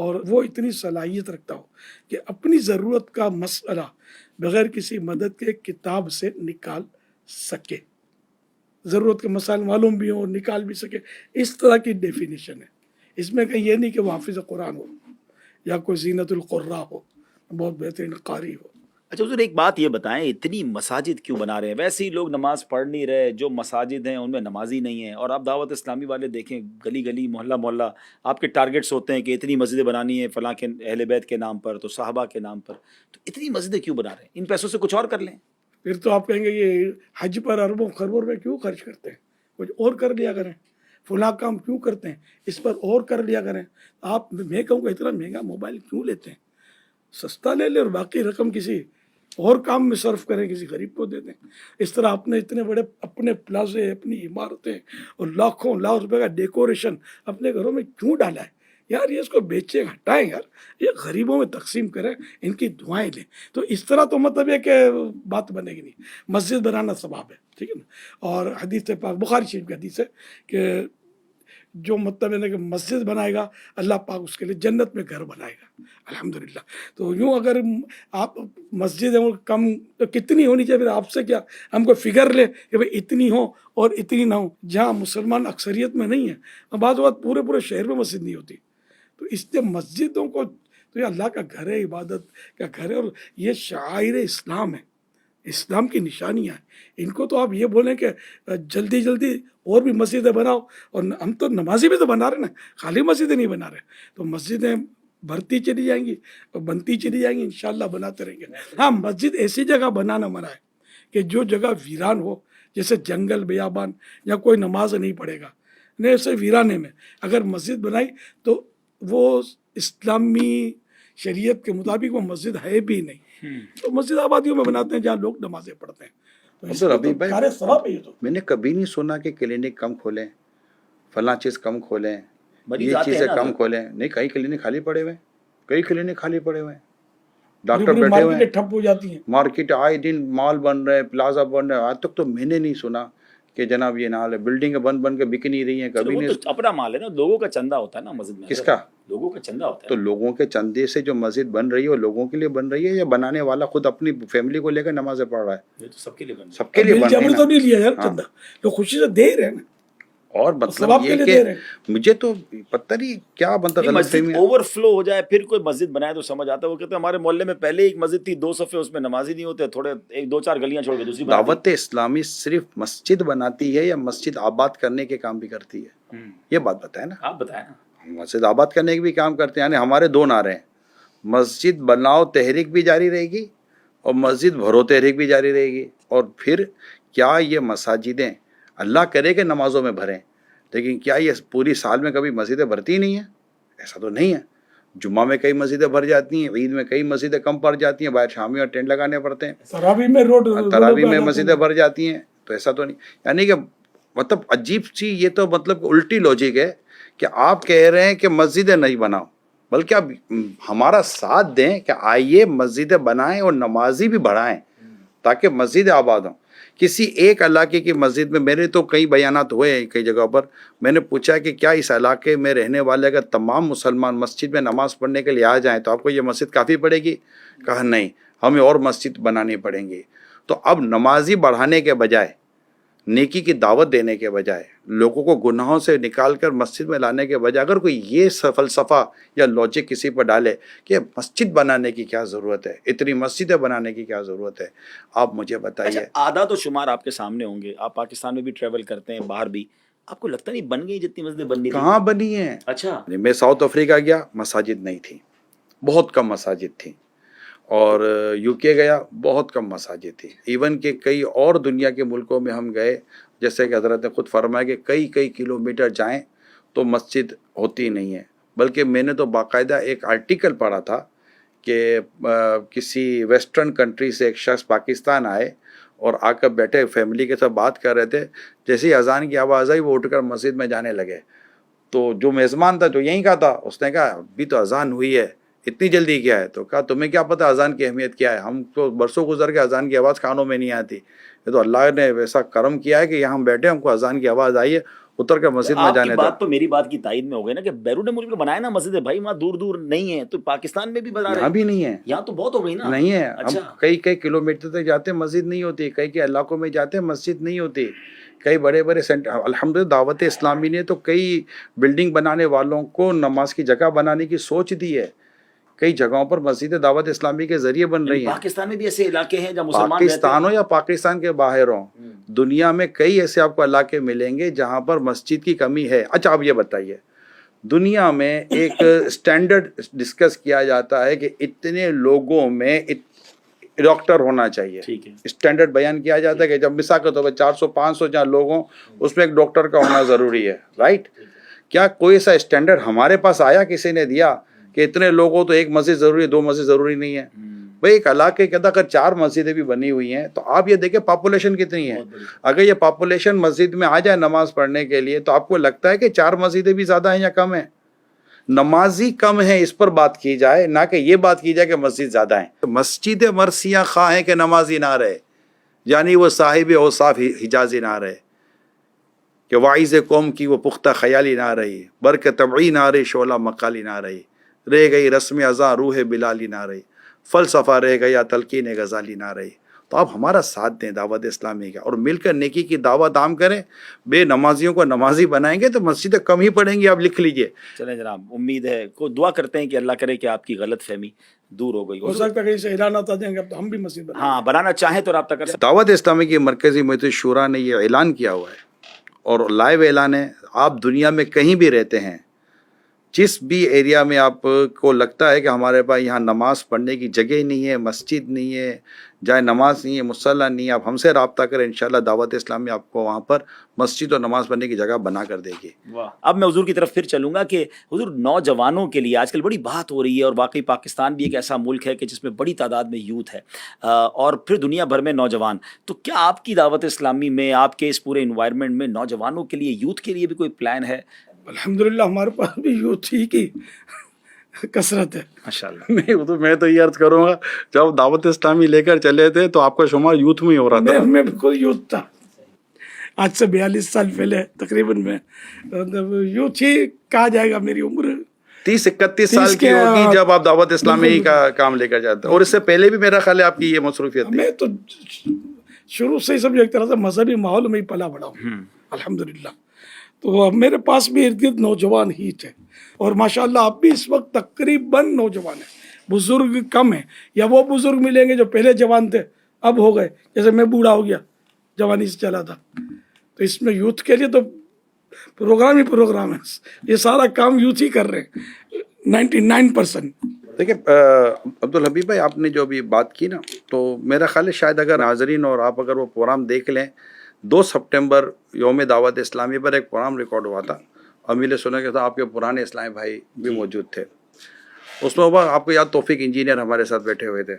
اور وہ اتنی صلاحیت رکھتا ہو کہ اپنی ضرورت کا مسئلہ بغیر کسی مدد کے کتاب سے نکال سکے، ضرورت کے مسائل معلوم بھی ہوں اور نکال بھی سکے. اس طرح کی ڈیفینیشن ہے. اس میں کہیں یہ نہیں کہ وہ حافظ قرآن ہو یا کوئی زینت القراء ہو، بہت بہترین قاری ہو. اچھا حضور ایک بات یہ بتائیں، اتنی مساجد کیوں بنا رہے ہیں؟ ویسے ہی لوگ نماز پڑھ نہیں رہے، جو مساجد ہیں ان میں نمازی نہیں ہیں. اور آپ دعوت اسلامی والے دیکھیں، گلی گلی محلہ محلہ آپ کے ٹارگٹس ہوتے ہیں کہ اتنی مسجدیں بنانی ہیں فلاں کے اہل بیت کے نام پر، تو صحابہ کے نام پر. تو اتنی مسجدیں کیوں بنا رہے ہیں؟ ان پیسوں سے کچھ اور کر لیں. پھر تو آپ کہیں گے یہ حج پر اربوں خربوں روپے کیوں خرچ کرتے ہیں، کچھ اور کر لیا کریں. فلاں کام کیوں کرتے ہیں، اس پر اور کر لیا کریں. آپ میں کہوں گا اتنا مہنگا موبائل کیوں لیتے ہیں، سستا لے لیں اور باقی رقم کسی اور کام میں صرف کریں، کسی غریب کو دے دیں. اس طرح آپ نے اتنے بڑے اپنے پلازے، اپنی عمارتیں اور لاکھوں لاکھ روپے کا ڈیکوریشن اپنے گھروں میں کیوں ڈالا ہے؟ یار یہ اس کو بیچیں، ہٹائیں یار، یہ غریبوں میں تقسیم کریں، ان کی دعائیں لیں. تو اس طرح تو مطلب یہ کہ بات بنے گی نہیں. مسجد بنانا ثواب ہے، ٹھیک ہے نا. اور حدیث پاک بخاری شریف کی حدیث ہے کہ جو مطلب ہے کہ مسجد بنائے گا اللہ پاک اس کے لیے جنت میں گھر بنائے گا. الحمدللہ. تو یوں اگر آپ مسجد ہیں وہ کم تو کتنی ہونی چاہیے؟ پھر آپ سے کیا ہم کو فگر لے کہ بھائی اتنی ہو اور اتنی نہ ہو. جہاں مسلمان اکثریت میں نہیں ہیں، بعض اوقات پورے شہر میں مسجد نہیں ہوتی. تو اس لیے مسجدوں کو تو یہ اللہ کا گھر ہے، عبادت کا گھر ہے، اور یہ شعائر اسلام ہے، اسلام کی نشانیاں ہیں. ان کو تو آپ یہ بولیں کہ جلدی جلدی اور بھی مسجدیں بناؤ، اور ہم تو نمازی بھی تو بنا رہے ہیں نا، خالی مسجدیں نہیں بنا رہے. تو مسجدیں بھرتی چلی جائیں گی اور بنتی چلی جائیں گی، انشاءاللہ بناتے رہیں گے. ہاں، مسجد ایسی جگہ بنانا منع ہے کہ جو جگہ ویران ہو، جیسے جنگل بیابان، یا کوئی نماز نہیں پڑھے گا، نہیں ایسے ویرانے میں اگر مسجد بنائی تو وہ اسلامی شریعت کے مطابق وہ مسجد ہے بھی نہیں. تو مسجد آبادیوں میں بناتے ہیں جہاں لوگ نمازیں پڑھتے ہیں. تو اس عبد میں الحبیب تو بھائی، کار ثواب ہے. یہ تو میں نے کبھی نہیں سنا کہ کلینک کم کھولیں، فلاں چیز کم کھولیں، مریض یہ آتے ہیں چیزیں نا کم حضرت. کھولیں. نہیں، کئی کلینک خالی پڑے ہوئے ہیں، کئی کلینک خالی پڑے ہوئے ہیں، پوری ڈاکٹر پوری بیٹھے ہوئے ہیں. مارکیٹیں ٹھپ ہو جاتی ہیں. مارکیٹ آئے دن مال بن رہے ہیں، پلازا بن رہے ہیں. آج تک تو میں نے نہیں سنا کہ جناب یہ نال ہے، بلڈنگیں بن کے بک نہیں رہی ہیں. چلو کبھی وہ نہیں. تو اپنا مال ہے نا، لوگوں کا چندہ ہوتا ہے نا مسجد میں. کس کا؟ لوگوں کا چندہ ہوتا تو ہے. لوگوں کے چندے سے جو مسجد بن رہی ہے وہ لوگوں کے لیے بن رہی ہے، یا بنانے والا خود اپنی فیملی کو لے کر نمازیں پڑھ رہا ہے؟ یہ تو سب کے لیے بن سب کے لیے بل بن رہی جبر ہے تو نا. نہیں لیا یار ہاں. چندہ، لوگ خوشی سے دے ہی رہے ہیں نا. اور مطلب ثواب کے یہ لیے کہ دے رہے ہیں. مجھے تو پتہ نہیں کیا بنتا غلط مسجد فہمی. اوور فلو ہو جائے پھر کوئی مسجد بنائے تو سمجھ آتا ہے. وہ کہتے ہیں ہمارے محلے میں پہلے ایک مسجد تھی، 2 صفحے، اس میں نمازی نہیں ہوتے، تھوڑے 1-2-4 گلیاں چھوڑ کے دوسری بنا دی. دعوت اسلامی صرف مسجد بناتی ہے یا مسجد آباد کرنے کے کام بھی کرتی ہے؟ یہ بات بتائیں نا. آپ بتائیں نا. مسجد آباد کرنے کے بھی کام کرتے ہیں. یعنی ہمارے 2 نعرے ہیں، مسجد بناؤ تحریک بھی جاری رہے گی اور مسجد بھرو تحریک بھی جاری رہے گی. اور پھر کیا یہ مساجدیں اللہ کرے کہ نمازوں میں بھریں، لیکن کیا یہ پوری سال میں کبھی مسجدیں بھرتی نہیں ہیں؟ ایسا تو نہیں ہے. جمعہ میں کئی مسجدیں بھر جاتی ہیں، عید میں کئی مسجدیں کم پڑ جاتی ہیں، باہر شامیوں ٹینٹ لگانے پڑتے ہیں، تراویح میں تراویح میں مسجدیں بھر جاتی ہیں. تو ایسا تو نہیں. یعنی کہ مطلب عجیب سی یہ تو مطلب الٹی لوجک ہے کہ آپ کہہ رہے ہیں کہ مسجدیں نہیں بناؤ، بلکہ آپ ہمارا ساتھ دیں کہ آئیے مسجدیں بنائیں اور نمازی بھی بڑھائیں تاکہ مسجدیں آباد ہوں. کسی ایک علاقے کی مسجد میں، میرے تو کئی بیانات ہوئے ہیں کئی جگہوں پر، میں نے پوچھا کہ کیا اس علاقے میں رہنے والے اگر تمام مسلمان مسجد میں نماز پڑھنے کے لیے آ جائیں تو آپ کو یہ مسجد کافی پڑے گی؟ کہا نہیں، ہمیں اور مسجد بنانی پڑیں گی. تو اب نمازی بڑھانے کے بجائے، نیکی کی دعوت دینے کے بجائے، لوگوں کو گناہوں سے نکال کر مسجد میں لانے کے بجائے، اگر کوئی یہ فلسفہ یا لاجک کسی پر ڈالے کہ مسجد بنانے کی کیا ضرورت ہے، اتنی مسجدیں بنانے کی کیا ضرورت ہے، آپ مجھے بتائیے. اچھا، اعداد و شمار آپ کے سامنے ہوں گے، آپ پاکستان میں بھی ٹریول کرتے ہیں، باہر بھی، آپ کو لگتا نہیں بن گئی جتنی مسجدیں بننی تھی؟ کہاں بنی ہیں؟ اچھا. میں ساؤتھ افریقہ گیا، مساجد نہیں تھی، بہت کم مساجد تھیں. اور یو کے گیا، بہت کم مساجد تھی. ایون کہ کئی اور دنیا کے ملکوں میں ہم گئے، جیسے کہ حضرت نے خود فرمایا کہ کئی کلومیٹر جائیں تو مسجد ہوتی نہیں ہے. بلکہ میں نے تو باقاعدہ ایک آرٹیکل پڑھا تھا کہ کسی ویسٹرن کنٹری سے ایک شخص پاکستان آئے اور آ کر بیٹھے فیملی کے ساتھ بات کر رہے تھے. جیسے ہی اذان کی آواز آئی وہ اٹھ کر مسجد میں جانے لگے. تو جو میزبان تھا جو یہیں کا تھا، اس نے کہا ابھی تو اذان ہوئی ہے، اتنی جلدی کیا ہے؟ تو کہا تمہیں کیا پتہ اذان کی اہمیت کیا ہے؟ ہم تو برسوں گزر کے اذان کی آواز کانوں میں نہیں آتی. یہ تو اللہ نے ویسا کرم کیا ہے کہ یہاں ہم بیٹھے، ہم کو اذان کی آواز آئی ہے اتر کے مسجد میں آپ کی جانے بات دو. تو میری بات کی تائید میں ہو گئی نا کہ بیرون ملک میں بنائے نا مسجد ہے بھائی, وہاں دور دور نہیں ہے, تو پاکستان میں بھی بنا رہے یہاں ہیں, بھی نہیں ہے, یہاں تو بہت ہو گئی نا. نہیں ہے. ہم اچھا, کئی کلومیٹر تک جاتے ہیں مسجد نہیں ہوتی, کئی علاقوں میں جاتے ہیں مسجد نہیں ہوتی, کئی بڑے بڑے سینٹر. الحمدللہ دعوت اسلامی نے تو کئی بلڈنگ بنانے والوں کو نماز کی جگہ بنانے کی سوچ دی ہے. کئی جگہوں پر مسجد دعوت اسلامی کے ذریعے بن رہی ہیں. پاکستان میں بھی ایسے علاقے ہیں جہاں مسلمان رہتے پاکستان ہو ہیں. یا پاکستان کے باہر ہوں, دنیا میں کئی ایسے آپ کو علاقے ملیں گے جہاں پر مسجد کی کمی ہے. اچھا آپ یہ بتائیے, دنیا میں ایک سٹینڈرڈ ڈسکس کیا جاتا ہے کہ اتنے لوگوں میں ڈاکٹر ہونا چاہیے. ٹھیک ہے, اسٹینڈرڈ بیان کیا جاتا ہے کہ جب مثال کے طور پر 400-500 جہاں لوگ ہوں اس میں ایک ڈاکٹر کا ہونا ضروری ہے, رائٹ. کیا کوئی ایسا اسٹینڈرڈ ہمارے پاس آیا, کسی نے دیا کہ اتنے لوگوں تو ایک مسجد ضروری ہے, 2 مسجد ضروری نہیں ہے؟ بھائی ایک علاقے کے اندر اگر 4 مسجدیں بھی بنی ہوئی ہیں تو آپ یہ دیکھیں پاپولیشن کتنی ہے. اگر یہ پاپولیشن مسجد میں آ جائے نماز پڑھنے کے لیے تو آپ کو لگتا ہے کہ 4 مسجدیں بھی زیادہ ہیں یا کم ہیں؟ نمازی کم ہیں اس پر بات کی جائے, نہ کہ یہ بات کی جائے کہ مسجد زیادہ ہیں. مسجد مرثیہ خواہ ہیں کہ نمازی نہ رہے, یعنی وہ صاحب اوصاف حجازی نہ رہے, کہ واعظ قوم کی وہ پختہ خیالی نہ رہی, برق طبعی نہ رہی, شعلہ مقالی نہ رہی, رہ گئی رسم ازاں روح بلالی نہ رہی, فلسفہ رہ گیا تلقین غزالی نہ رہی. تو آپ ہمارا ساتھ دیں دعوت اسلامی کا, اور مل کر نیکی کی دعوت عام کریں. بے نمازیوں کو نمازی بنائیں گے تو مسجدیں کم ہی پڑیں گی, آپ لکھ لیجئے. چلیں جناب, امید ہے کو دعا کرتے ہیں کہ اللہ کرے کہ آپ کی غلط فہمی دور ہو گئی ہو سکتا ہے کہیں سے اعلان آتا دیں گے تو ہم بھی مسجد بنائیں. ہاں, بنانا چاہیں تو رابطہ کر سکتے دعوت اسلامی کی مرکزی مجلس شورا نے یہ اعلان کیا ہوا ہے, اور لائیو اعلان ہے. آپ دنیا میں کہیں بھی رہتے ہیں, جس بھی ایریا میں آپ کو لگتا ہے کہ ہمارے پاس یہاں نماز پڑھنے کی جگہ نہیں ہے, مسجد نہیں ہے, جائے نماز نہیں ہے, مصلی نہیں ہے, آپ ہم سے رابطہ کریں. انشاءاللہ دعوت اسلامی آپ کو وہاں پر مسجد اور نماز پڑھنے کی جگہ بنا کر دے گی. واہ. اب میں حضور کی طرف پھر چلوں گا کہ حضور نوجوانوں کے لیے آج کل بڑی بات ہو رہی ہے, اور واقعی پاکستان بھی ایک ایسا ملک ہے کہ جس میں بڑی تعداد میں یوتھ ہے, اور پھر دنیا بھر میں نوجوان. تو کیا آپ کی دعوت اسلامی میں, آپ کے اس پورے انوائرمنٹ میں نوجوانوں کے لیے, یوتھ کے لیے بھی کوئی پلان ہے؟ الحمدللہ ہمارے پاس بھی یوتھ ہی کی کثرت ہے. ماشاءاللہ. نہیں وہ تو میں تو یہ عرض کروں گا, جب دعوت اسلامی لے کر چلے تھے تو آپ کا شمار یوتھ میں ہی ہو رہا تھا. میں بھی کوئی یوتھ تھا آج سے 42 سال پہلے تقریباً. میں یوتھ ہی کہا جائے گا. میری عمر 30-31 سال کی ہوگی جب آپ دعوت اسلامی کا کام لے کر جاتے ہیں, اور اس سے پہلے بھی میرا خیال ہے آپ کی یہ مصروفیت تھی. میں تو شروع سے ہی سب ایک طرح سے مذہبی ماحول میں ہی پلا بڑا ہوں الحمدللہ. تو میرے پاس بھی ارد گرد نوجوان ہی تھے, اور ماشاءاللہ آپ بھی اس وقت تقریباً نوجوان ہیں. بزرگ کم ہیں, یا وہ بزرگ ملیں گے جو پہلے جوان تھے اب ہو گئے, جیسے میں بوڑھا ہو گیا, جوانی سے چلا تھا. تو اس میں یوتھ کے لیے تو پروگرام ہی پروگرام ہے. یہ سارا کام یوتھ ہی کر رہے ہیں 99%. دیکھیں عبدالحبیب بھائی, آپ نے جو ابھی بات کی نا, تو میرا خیال ہے شاید اگر ناظرین اور آپ اگر وہ پروگرام دیکھ لیں, 2 سپٹمبر یوم دعوت اسلامی پر ایک پروگرام ریکارڈ ہوا تھا. امیل سننے کے ساتھ آپ کے پرانے اسلامی بھائی بھی موجود تھے. اس میں آپ کو یاد توفیق انجینئر ہمارے ساتھ بیٹھے ہوئے تھے.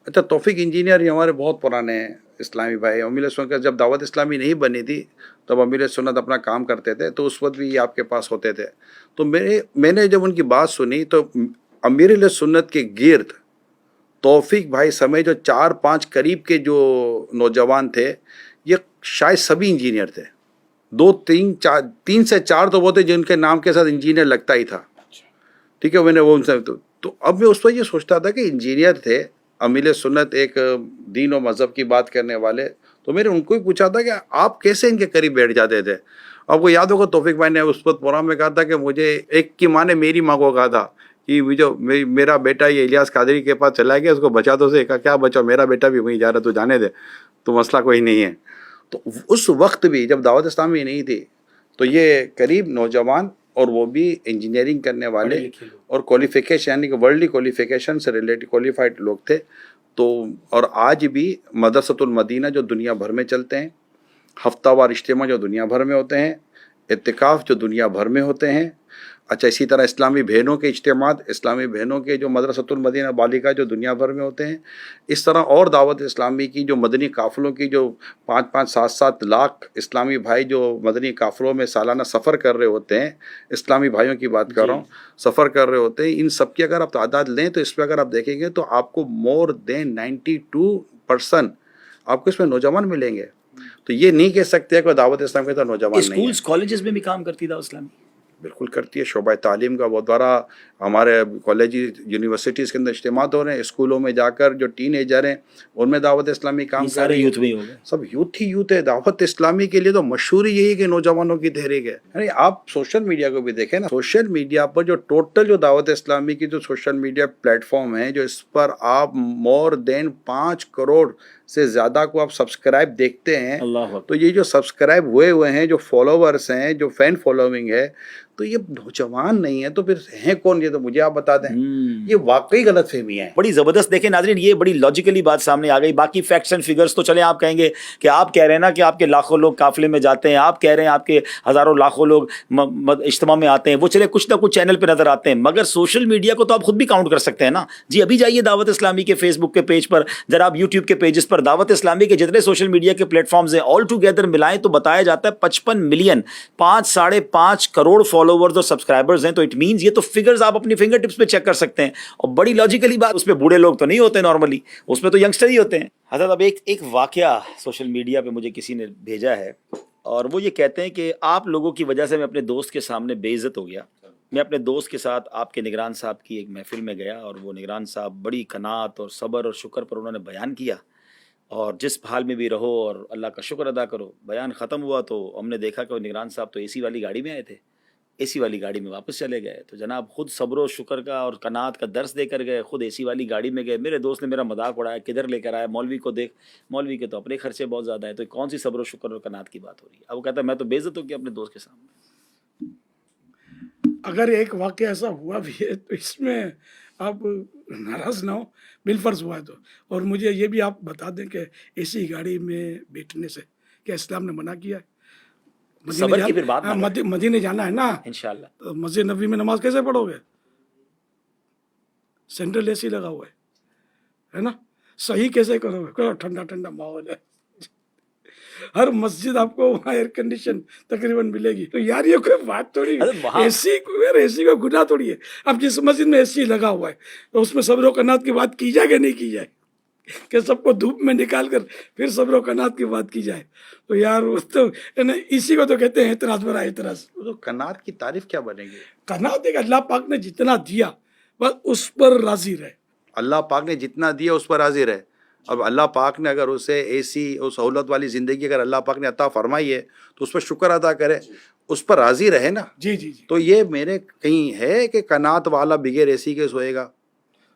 اچھا, توفیق انجینئر یہ ہمارے بہت پرانے اسلامی بھائی. امیل سنت کا جب دعوت اسلامی نہیں بنی تھی تب امیل سنت اپنا کام کرتے تھے, تو اس وقت بھی یہ آپ کے پاس ہوتے تھے. تو میں نے جب ان کی بات سنی تو امیر سنت کے گرد توفیق بھائی سمیت جو 4-5 قریب کے جو نوجوان تھے, یہ شاید سبھی انجینئر تھے. 3 سے 4 تو وہ تھے جن کے نام کے ساتھ انجینئر لگتا ہی تھا. ٹھیک ہے, میں نے وہ ان سے تو اب میں اس وقت یہ سوچتا تھا کہ انجینئر تھے, امیل سنت ایک دین و مذہب کی بات کرنے والے. تو میں نے ان کو ہی پوچھا تھا کہ آپ کیسے ان کے قریب بیٹھ جاتے تھے. آپ کو یاد ہوگا توفیق بھائی نے اس وقت پروگرام میں کہا تھا کہ مجھے ایک کی ماں نے میری ماں کو کہا تھا کہ میرا بیٹا یہ الیاس قادری کے پاس چلا گیا, اس کو بچا دو. سے کہا کیا بچا, میرا بیٹا بھی وہیں جا رہا, تو جانے دے, تو مسئلہ کوئی نہیں ہے. تو اس وقت بھی جب دعوت اسلامی نہیں تھی تو یہ قریب نوجوان, اور وہ بھی انجینئرنگ کرنے والے اور کوالیفیکیشن یعنی کہ ورلڈلی کوالیفیکیشن سے ریلیٹڈ کوالیفائڈ لوگ تھے. تو اور آج بھی مدرسۃ المدینہ جو دنیا بھر میں چلتے ہیں, ہفتہ وار اجتماع جو دنیا بھر میں ہوتے ہیں, اعتکاف جو دنیا بھر میں ہوتے ہیں. اچھا, اسی طرح اسلامی بہنوں کے اجتماعات, اسلامی بہنوں کے جو مدرسۃ المدینہ بالغہ جو دنیا بھر میں ہوتے ہیں. اس طرح اور دعوت اسلامی کی جو مدنی قافلوں کی جو 5-7 لاکھ اسلامی بھائی جو مدنی قافلوں میں سالانہ سفر کر رہے ہوتے ہیں, اسلامی بھائیوں کی بات کر رہا ہوں, سفر کر رہے ہوتے ہیں. ان سب کی اگر آپ تعداد لیں تو اس پہ اگر آپ دیکھیں گے تو آپ کو مور دین 92% آپ کو اس میں نوجوان ملیں گے. تو یہ نہیں کہہ سکتے کہ دعوت اسلام کے تو نوجوان نہیں ہے. اسکولز کالجز میں بھی کام کرتی دعوت اسلامی؟ بالکل کرتی ہے. شعبہ تعلیم کا بہت بڑا ہمارے کالج یونیورسٹیز کے اندر اجتماعات ہو رہے ہیں. اسکولوں میں جا کر جو ٹین ایجر ہیں ان میں دعوت اسلامی کام کر سارے رہی ہے. یوتھ میں ہی ہو گئے. سب یوتھ ہی یوتھ ہے. دعوت اسلامی کے لیے تو مشہور یہی ہے کہ نوجوانوں کی تحریک ہے. یعنی آپ سوشل میڈیا کو بھی دیکھیں نا, سوشل میڈیا پر جو ٹوٹل جو دعوت اسلامی کی جو سوشل میڈیا پلیٹ فارم ہیں, جو اس پر آپ مور دین 5 کروڑ سے زیادہ کو آپ سبسکرائب دیکھتے ہیں. اللہ تو یہ جو سبسکرائب ہوئے ہیں, جو فالوورس ہیں, جو فین فالوئنگ ہے, تو یہ نوجوان نہیں ہے تو پھر ہیں کون؟ یہ تو مجھے آپ بتا دیں. یہ واقعی غلط فہمیاں ہیں. بڑی زبردست. دیکھیں ناظرین, یہ بڑی لاجیکلی بات سامنے آ گئی. باقی فیکٹس اینڈ فگرز تو چلیں آپ کہیں گے کہ آپ کہہ رہے ہیں نا کہ آپ کے لاکھوں لوگ قافلے میں جاتے ہیں, آپ کہہ رہے ہیں آپ کے ہزاروں لاکھوں لوگ اجتماع میں آتے ہیں, وہ چلے کچھ نہ کچھ چینل پہ نظر آتے ہیں, مگر سوشل میڈیا کو تو آپ خود بھی کاؤنٹ کر سکتے ہیں نا جی. ابھی جائیے دعوت اسلامی کے فیس بک کے پیج پر, ذرا آپ یوٹیوب کے پیجز پر دعوت اسلامی کے جتنے سوشل میڈیا کے پلیٹ فارمز ہیں آل ٹوگیدر ملائیں تو بتایا جاتا ہے 55 ملین 5.5 کروڑ فالوورز اور سبسکرائبرز ہیں. تو اٹ مینز یہ تو فگرز آپ اپنی فنگر ٹپس پہ چیک کر سکتے ہیں. اور بڑی لاجیکلی بات, اس پہ بوڑھے لوگ تو نہیں ہوتے نارملی, اس میں تو ینگسٹر ہی ہوتے ہیں. حضرت اب ایک واقعہ سوشل میڈیا پہ مجھے کسی نے بھیجا ہے, اور وہ یہ کہتے ہیں کہ آپ لوگوں کی وجہ سے میں اپنے دوست کے سامنے بے عزت ہو گیا. میں اپنے دوست کے ساتھ آپ کے نگران صاحب کی ایک محفل میں گیا, اور وہ نگران صاحب بڑی قناعت اور صبر اور شکر پر انہوں نے بیان کیا, اور جس حال میں بھی رہو اور اللہ کا شکر ادا کرو. بیان ختم ہوا تو ہم نے دیکھا کہ وہ نگران صاحب تو اے سی والی گاڑی میں آئے تھے, اے سی والی گاڑی میں واپس چلے گئے. تو جناب خود صبر و شکر کا اور قناعت کا درس دے کر گئے, خود اے سی والی گاڑی میں گئے. میرے دوست نے میرا مذاق اڑایا, کدھر لے کر آیا مولوی کو, دیکھ مولوی کے تو اپنے خرچے بہت زیادہ ہیں, تو کون سی صبر و شکر اور قناعت کی بات ہو رہی ہے. اب وہ کہتا ہے میں تو بے عزت ہو گیا اپنے دوست کے سامنے. اگر ایک واقعہ ایسا ہوا بھی ہے تو اس میں آپ ناراض نہ ہو, بالفرض ہوا ہے تو. اور مجھے یہ بھی آپ بتا دیں کہ اسی گاڑی میں بیٹھنے سے کیا اسلام نے منع کیا ہے؟ صبر کی پھر بات نہ کریں. مدینے جانا ہے نا انشاءاللہ. تو مسجد نبوی میں نماز کیسے پڑھو گے؟ سینٹرل اے سی لگا ہوا ہے نا, صحیح کیسے کرو گے؟ ٹھنڈا ٹھنڈا ماحول ہے, ہر مسجد آپ کو وہاں ایئر کنڈیشن تقریباً ملے گی. تو یار یہ کوئی بات تھوڑی, اے سی کو گناہ تھوڑی ہے. اب جس مسجد میں اے سی لگا ہوا ہے تو اس میں صبر و قناعت کی بات کی جائے کہ نہیں کی جائے, کہ سب کو دھوپ میں نکال کر پھر صبر و قناعت کی بات کی جائے؟ تو یار وہ تو اسی کو تو کہتے ہیں اعتراض برا اعتراض. تو قناعت کی تعریف کیا بنے گی؟ قناعت ہے کہ اللہ پاک نے جتنا دیا بس اس پر راضی رہے. اللہ پاک نے جتنا دیا اس پر حاضر ہے. اب اللہ پاک نے اگر اسے اے سی اور سہولت والی زندگی اگر اللہ پاک نے عطا فرمائی ہے تو اس پر شکر ادا کرے, اس پر راضی رہے نا. جی جی جی. تو یہ میرے کہیں ہے کہ قناعت والا بغیر اے سی کے سوئے گا؟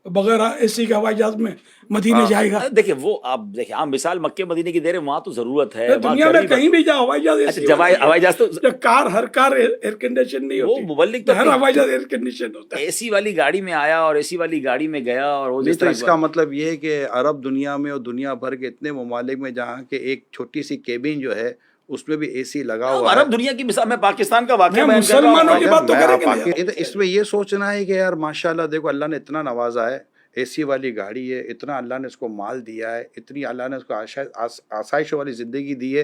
بغیر اے سی کے ہوائی جہاز میں مدینے جائے گا؟ دیکھیں وہ آپ دیکھیں عام مثال مکے مدینے کی دے رہے, وہاں تو ضرورت ہے. دنیا میں کہیں بھی جاؤ ہوائی جہاز اچھا ہوائی جہاز تو کار, ہر کار ایئر کنڈیشن نہیں وہ ہوتی, مبلک تو ہر ہوائی جہاز ایئر کنڈیشن ہوتا ہے. اے سی والی گاڑی میں آیا اور اے سی والی گاڑی میں گیا, اور وہ نہیں تو اس کا مطلب یہ ہے کہ عرب دنیا میں اور دنیا بھر کے اتنے ممالک میں جہاں کہ ایک چھوٹی سی کیبن جو ہے اس میں بھی اے سی لگا ہوا ہے. عرب دنیا کی مثال, میں پاکستان کا واقعہ بیان کر رہا مسلمانوں ہوں. کی بات تو کریں گے. اس میں یہ سوچنا ہے کہ یار ماشاءاللہ دیکھو اللہ نے اتنا نوازا ہے, اے سی والی گاڑی ہے, اتنا اللہ نے اس کو مال دیا ہے, اتنی اللہ نے اس کو آسائش والی زندگی دی ہے,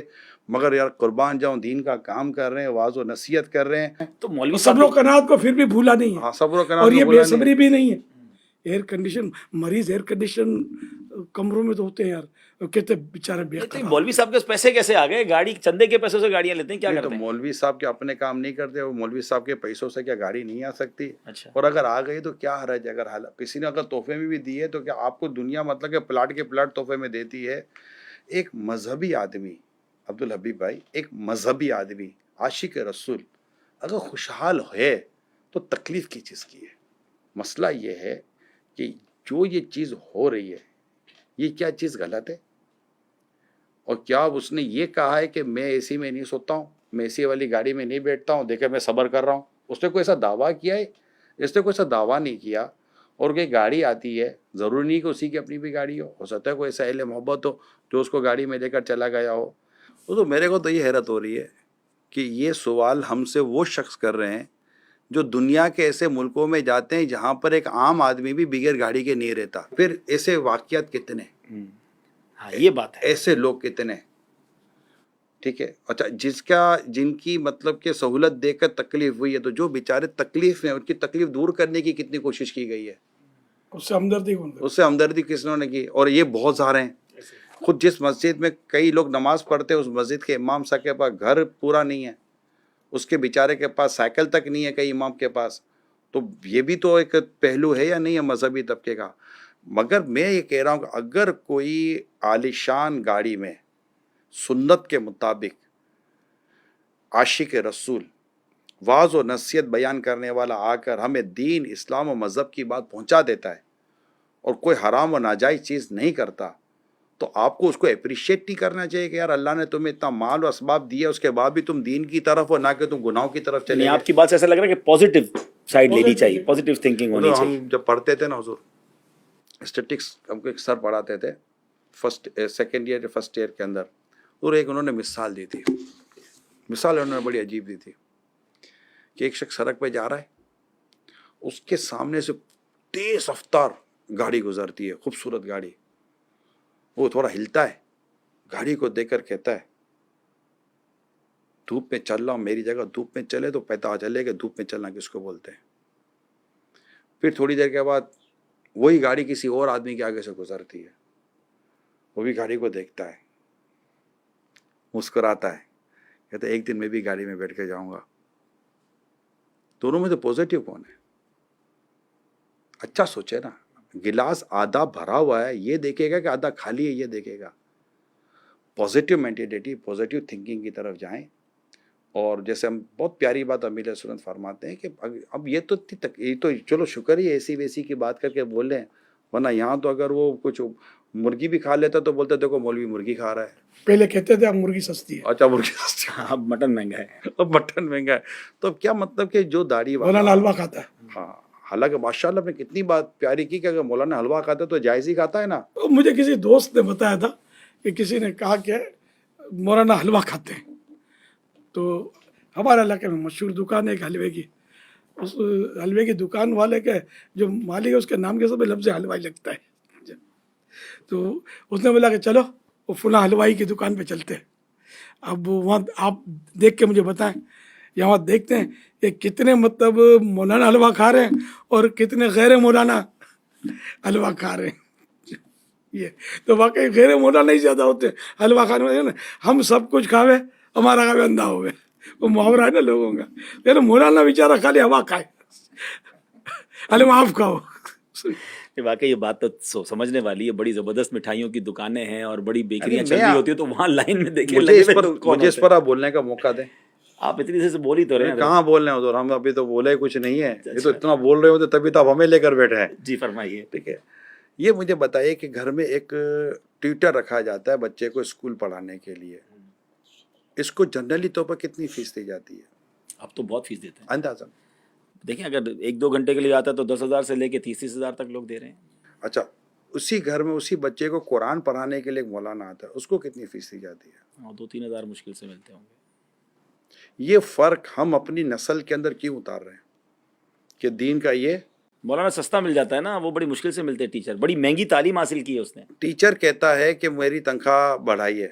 مگر یار قربان جاؤں دین کا کام کر رہے ہیں, واعظ و نصیحت کر رہے ہیں. تو مولوی صبر و قناعت کو پھر بھی بھولا نہیں ہے, صبر و قناعت اور یہ کو بھولا بے نہیں. صبری بھی نہیں ہے. ایئر کنڈیشن مریض ایئر کنڈیشن کمروں میں تو ہوتے ہیں یار, کہتے بیچارے بے قرار. مولوی صاحب کے پیسے کیسے آ گئے؟ گاڑی چندے کے پیسوں سے گاڑیاں لیتے ہیں, کیا تو کرتے ہیں؟ مولوی صاحب کے اپنے کام نہیں کرتے, وہ مولوی صاحب کے پیسوں سے کیا گاڑی نہیں آ سکتی؟ اچھا, اور اگر آ گئی تو کیا حرج ہے؟ اگر کسی نے اگر تحفے میں بھی دی ہے تو کیا آپ کو دنیا مطلب کہ پلاٹ کے پلاٹ تحفے میں دیتی ہے؟ ایک مذہبی آدمی عبدالحبیب بھائی, ایک مذہبی آدمی عاشق رسول اگر خوشحال ہے تو تکلیف کی چیز کی ہے. مسئلہ یہ ہے کہ جو یہ چیز ہو رہی ہے یہ کیا چیز غلط ہے؟ اور کیا اس نے یہ کہا ہے کہ میں اے سی میں نہیں سوتا ہوں, میں اے سی والی گاڑی میں نہیں بیٹھتا ہوں, دیکھیں میں صبر کر رہا ہوں؟ اس نے کوئی ایسا دعویٰ کیا ہے؟ اس نے کوئی ایسا دعویٰ نہیں کیا. اور کوئی گاڑی آتی ہے, ضروری نہیں کہ اسی کی اپنی بھی گاڑی ہو سکتا ہے کوئی ایسا اہل محبت ہو جو اس کو گاڑی میں لے کر چلا گیا ہو. تو میرے کو تو یہ حیرت ہو رہی ہے کہ یہ سوال ہم سے وہ شخص کر رہے ہیں جو دنیا کے ایسے ملکوں میں جاتے ہیں جہاں پر ایک عام آدمی بھی بغیر گاڑی کے نہیں رہتا. پھر ایسے واقعات کتنے, ہاں یہ بات ہے, ایسے لوگ کتنے, ٹھیک ہے. اچھا جن کی مطلب کہ سہولت دے کر تکلیف ہوئی ہے, تو جو بیچارے تکلیف میں ان کی تکلیف دور کرنے کی کتنی کوشش کی گئی ہے, اس سے ہمدردی اس سے ہمدردی کس نے کی؟ اور یہ بہت سارے ہیں, خود جس مسجد میں کئی لوگ نماز پڑھتے ہیں اس مسجد کے امام صاحب کے پاس گھر پورا نہیں ہے, اس کے بیچارے کے پاس سائیکل تک نہیں ہے کئی امام کے پاس. تو یہ بھی تو ایک پہلو ہے یا نہیں ہے مذہبی طبقے کا. مگر میں یہ کہہ رہا ہوں کہ اگر کوئی عالیشان گاڑی میں سنت کے مطابق عاشق رسول واعظ و نصیحت بیان کرنے والا آ کر ہمیں دین, اسلام و مذہب کی بات پہنچا دیتا ہے اور کوئی حرام و ناجائز چیز نہیں کرتا, تو آپ کو اس کو اپریشیٹ نہیں کرنا چاہیے کہ یار اللہ نے تمہیں اتنا مال و اسباب دیا, اس کے بعد بھی تم دین کی طرف ہو, نہ کہ تم گناہوں کی طرف چلے یعنی گئے. آپ کی بات سے ایسا لگ رہا ہے کہ پازیٹیو سائڈ لینی چاہیے, پازیٹیو تھنکنگ ہونی چاہیے. ہم جب پڑھتے تھے نا حضور اسٹیٹکس, ہم کو ایک سر پڑھاتے تھے سیکنڈ ایئر فرسٹ ایئر کے اندر, اور ایک انہوں نے مثال دی تھی. مثال انہوں نے بڑی عجیب دی تھی کہ ایک شخص سڑک پہ جا رہا ہے, اس کے سامنے سے تیز رفتار گاڑی گزرتی ہے, خوبصورت گاڑی. وہ تھوڑا ہلتا ہے, گاڑی کو دیکھ کر کہتا ہے دھوپ میں چل رہا ہوں, میری جگہ دھوپ میں چلے تو پتہ چلے کہ دھوپ میں چلنا کس کو بولتے ہیں. پھر تھوڑی دیر کے بعد وہی گاڑی کسی اور آدمی کے آگے سے گزرتی ہے, وہ بھی گاڑی کو دیکھتا ہے, مسکراتا ہے, کہتا ہے ایک دن میں بھی گاڑی میں بیٹھ کے جاؤں گا. دونوں میں تو پازیٹیو کون ہے؟ اچھا سوچے نا, گلاس آدھا بھرا ہوا ہے یہ دیکھے گا کہ آدھا خالی ہے یہ دیکھے گا. پازیٹیو مینٹیلیٹی, پازیٹیو تھنکنگ کی طرف جائیں. اور جیسے ہم بہت پیاری بات امیر سنت فرماتے ہیں کہ اب یہ تو چلو شکر ہی ایسی ویسی کی بات کر کے بول رہے ہیں, ورنہ یہاں تو اگر وہ کچھ مرغی بھی کھا لیتا تو بولتے دیکھو مولوی مرغی کھا رہا ہے. پہلے کہتے تھے اب مرغی سستی ہے, اچھا مرغی سستی ہے, اب مٹن مہنگا ہے. اب مٹن مہنگا ہے. تو اب کیا مطلب کہ جو داڑھی مولانا حلوہ کھاتا ہے. ہاں, حالانکہ ماشاء اللہ نے کتنی بات پیاری کی کہ اگر مولانا حلوہ کھاتا ہے تو جائز ہی کھاتا ہے نا. تو مجھے کسی دوست نے بتایا تھا کہ کسی نے کہا کہ مولانا حلوہ کھاتے ہیں, تو ہمارے علاقے میں مشہور دکان ہے ایک حلوے کی, اس حلوے کی دکان والے کے جو مالک ہے اس کے نام کے سب لفظ حلوائی لگتا ہے. تو اس نے بولا کہ چلو وہ فلاں حلوائی کی دکان پہ چلتے ہیں. اب وہاں آپ دیکھ کے مجھے بتائیں, یہاں دیکھتے ہیں کہ کتنے مطلب مولانا حلوہ کھا رہے ہیں اور کتنے غیر مولانا حلوہ کھا رہے ہیں. یہ تو واقعی غیر مولانا ہی زیادہ ہوتے ہیں حلوہ کھانے والے نا. ہم سب کچھ کھاوے, ہمارا کھاوے اندھا ہوئے, وہ محاورہ ہے نا لوگوں کا. لیکن مولانا بیچارہ خالی ہوا کھائے, حلوہ آپ کھاؤ. واقعی یہ بات تو سمجھنے والی ہے. بڑی زبردست مٹھائیوں کی دکانیں ہیں اور بڑی بیکریاں ارے چل میں رہی ہوتی ہیں, تو وہاں لائن میں دیکھیں مجھے اس پر آپ بولنے کا موقع دیں. آپ اتنی دیر سے بول ہی تو رہے ہیں. کہاں بول رہے ہیں حضور, ہم ابھی تو بولے کچھ نہیں ہے. یہ تو اتنا بول رہے ہوتے تبھی تو آپ ہمیں لے کر بیٹھے ہیں. جی فرمائیے. ٹھیک ہے, یہ مجھے بتائیے کہ گھر میں ایک ٹیوٹر رکھا جاتا ہے بچے کو اسکول پڑھانے کے لیے, اس کو جنرلی طور پر کتنی فیس دی جاتی ہے؟ اب تو بہت فیس دیتے ہیں اندازہ دیکھیں, اگر 1-2 گھنٹے کے لیے آتا ہے تو 10,000 سے لے کے 30,000 تک لوگ دے رہے ہیں. اچھا, اسی گھر میں اسی بچے کو قرآن پڑھانے کے لیے ایک مولانا آتا ہے, اس کو کتنی فیس دی جاتی ہے؟ 2-3 ہزار مشکل سے ملتے ہوں گے. یہ فرق ہم اپنی نسل کے اندر کیوں اتار رہے ہیں کہ دین کا یہ مولانا سستا مل جاتا ہے نا, وہ بڑی مشکل سے ملتے ہیں. ٹیچر بڑی مہنگی تعلیم حاصل کی ہے اس نے. ٹیچر کہتا ہے کہ میری تنخواہ بڑھائیے,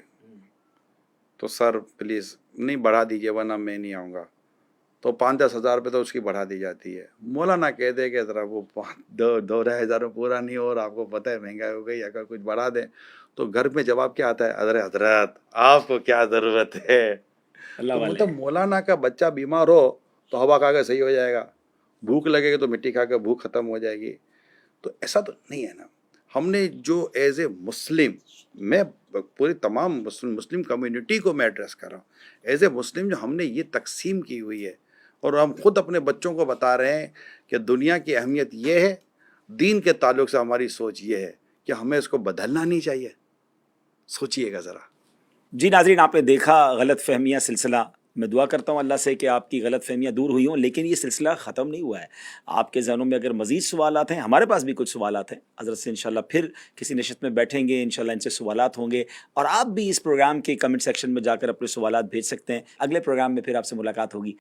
تو سر پلیز نہیں بڑھا دیجیے ورنہ میں نہیں آؤں گا, تو 5-10 ہزار روپے تو اس کی بڑھا دی جاتی ہے. مولانا کہہ دے کہ ذرا وہ 2-2.5 ہزار میں پورا نہیں ہو رہا, آپ کو پتہ ہے مہنگائی ہو گئی, اگر کچھ بڑھا دیں تو گھر میں جواب کیا آتا ہے, حضرت آپ کو کیا ضرورت ہے. اللہ تو والے مطلب مولانا کا بچہ بیمار ہو تو ہوا کھا کے صحیح ہو جائے گا, بھوک لگے گی تو مٹی کھا کے بھوک ختم ہو جائے گی. تو ایسا تو نہیں ہے نا. ہم نے جو ایز اے مسلم, میں پوری تمام مسلم کمیونٹی کو میں ایڈریس کر رہا ہوں, ایز اے مسلم جو ہم نے یہ تقسیم کی ہوئی ہے, اور ہم خود اپنے بچوں کو بتا رہے ہیں کہ دنیا کی اہمیت یہ ہے, دین کے تعلق سے ہماری سوچ یہ ہے کہ ہمیں اس کو بدلنا نہیں چاہیے. سوچئے گا ذرا. جی ناظرین, آپ نے دیکھا غلط فہمیاں سلسلہ. میں دعا کرتا ہوں اللہ سے کہ آپ کی غلط فہمیاں دور ہوئی ہوں, لیکن یہ سلسلہ ختم نہیں ہوا ہے. آپ کے ذہنوں میں اگر مزید سوالات ہیں, ہمارے پاس بھی کچھ سوالات ہیں, حضرت سے انشاءاللہ پھر کسی نشست میں بیٹھیں گے, انشاءاللہ ان سے سوالات ہوں گے, اور آپ بھی اس پروگرام کے کمنٹ سیکشن میں جا کر اپنے سوالات بھیج سکتے ہیں. اگلے پروگرام میں پھر آپ سے ملاقات ہوگی.